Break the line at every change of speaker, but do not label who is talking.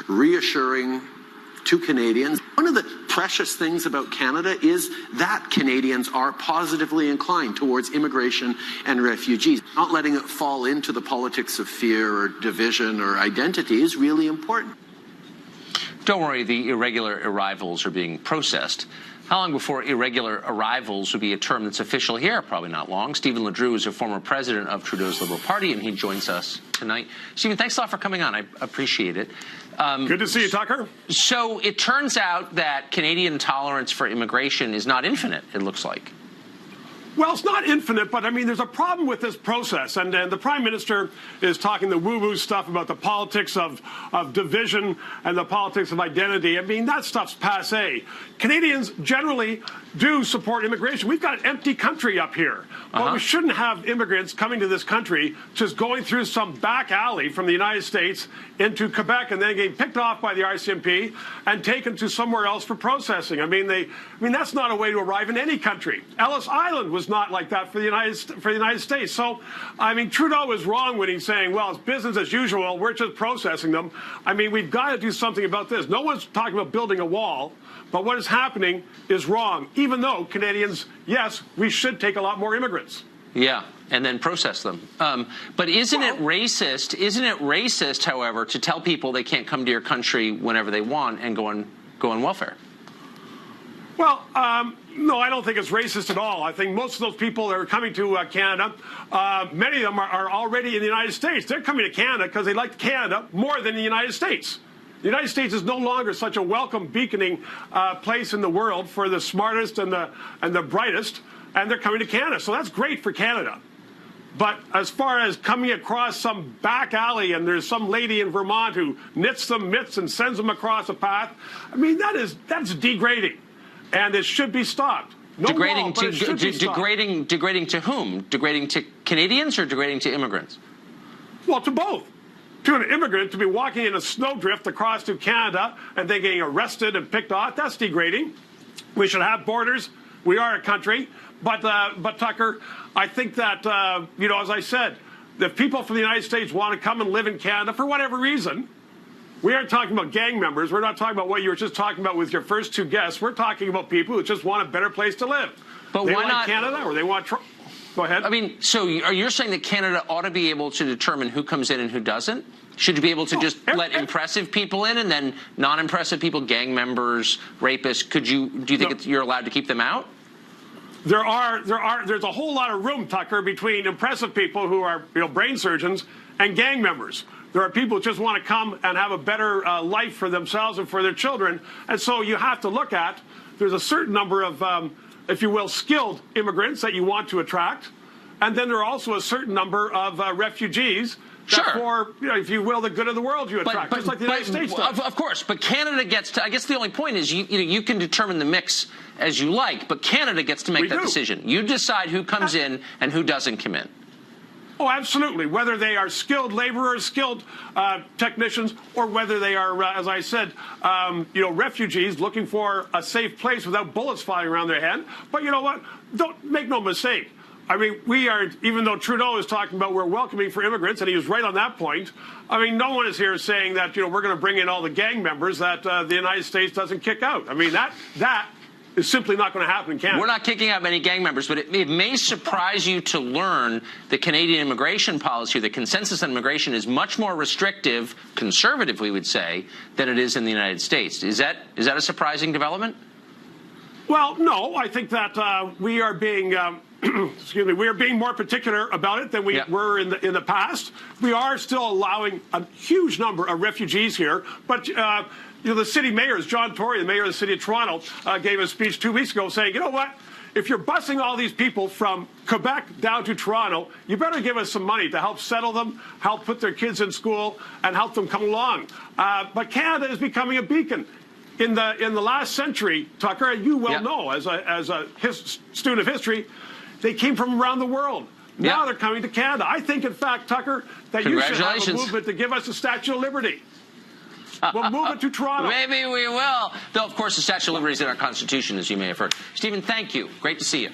reassuring to Canadians. One of the precious things about Canada is that Canadians are positively inclined towards immigration and refugees. Not letting it fall into the politics of fear or division or identity is really important.
Don't worry, the irregular arrivals are being processed. How long before irregular arrivals would be a term that's official here? Probably not long. Stephen Ledru is a former president of Trudeau's Liberal Party, and he joins us tonight. Stephen, thanks a lot for coming on. I appreciate it.
Good to see you, Tucker.
So it turns out that Canadian tolerance for immigration is not infinite, it looks like.
Well, it's not infinite, but I mean, there's a problem with this process. And the Prime Minister is talking the woo-woo stuff about the politics of division and the politics of identity. I mean, that stuff's passé. Canadians generally do support immigration. We've got an empty country up here. Well, we shouldn't have immigrants coming to this country just going through some back alley from the United States into Quebec and then getting picked off by the RCMP and taken to somewhere else for processing. I mean, that's not a way to arrive in any country. Ellis Island was not like that for the United States. So, I mean, Trudeau is wrong when he's saying, well, it's business as usual. We're just processing them. I mean, we've got to do something about this. No one's talking about building a wall, but what is happening is wrong, even though Canadians, yes, we should take a lot more immigrants.
Yeah, and then process them. But isn't it racist? Isn't it racist, however, to tell people they can't come to your country whenever they want and go on welfare?
Well, no, I don't think it's racist at all. I think most of those people that are coming to Canada, many of them are already in the United States. They're coming to Canada because they like Canada more than the United States. The United States is no longer such a welcome, beaconing place in the world for the smartest and the brightest, and they're coming to Canada. So that's great for Canada. But as far as coming across some back alley and there's some lady in Vermont who knits some mitts and sends them across a path, I mean, that's degrading. And it should be stopped. No
degrading
wall, but it should be stopped.
Degrading to whom? Degrading to Canadians or degrading to immigrants?
Well, to both. To an immigrant to be walking in a snowdrift across to Canada and then getting arrested and picked off, that's degrading. We should have borders. We are a country. But Tucker, I think that, as I said, if people from the United States want to come and live in Canada for whatever reason, we aren't talking about gang members. We're not talking about what you were just talking about with your first two guests. We're talking about people who just want a better place to live.
But
they
why
like
not
Canada or they want... Go ahead.
I mean, so are you saying that Canada ought to be able to determine who comes in and who doesn't? Should you be able to just let impressive people in and then non-impressive people, gang members, rapists, do you think you're allowed to keep them out?
There's a whole lot of room, Tucker, between impressive people who are, brain surgeons and gang members. There are people who just want to come and have a better life for themselves and for their children. And so you have to look at, there's a certain number of, if you will, skilled immigrants that you want to attract. And then there are also a certain number of refugees that for, if you will, the good of the world you attract, just like the United States does.
Of course, but Canada gets to, I guess the only point is you can determine the mix as you like, but Canada gets to make that decision. You decide who comes in and who doesn't come in.
Oh, absolutely. Whether they are skilled laborers, skilled technicians, or whether they are, as I said, refugees looking for a safe place without bullets flying around their head. But you know what? Don't make no mistake. I mean, we are, even though Trudeau is talking about we're welcoming for immigrants, and he was right on that point, I mean, no one is here saying that, we're going to bring in all the gang members that the United States doesn't kick out. I mean, that is simply not going to happen in Canada.
We're not kicking out many gang members, but it may surprise you to learn the Canadian immigration policy, the consensus on immigration is much more restrictive, conservative, we would say, than it is in the United States. Is that a surprising development?
Well, no. I think that we are being... excuse me, we are being more particular about it than we were in the past. We are still allowing a huge number of refugees here, but the city mayors, John Tory, the mayor of the city of Toronto, gave a speech 2 weeks ago saying, you know what, if you're busing all these people from Quebec down to Toronto, you better give us some money to help settle them, help put their kids in school, and help them come along. But Canada is becoming a beacon. In the last century, Tucker, you well know as a student of history, they came from around the world. Now they're coming to Canada. I think, in fact, Tucker, that you should have a movement to give us the Statue of Liberty. We'll move it to Toronto.
Maybe we will. Though, of course, the Statue of Liberty is in our Constitution, as you may have heard. Stephen, thank you. Great to see you.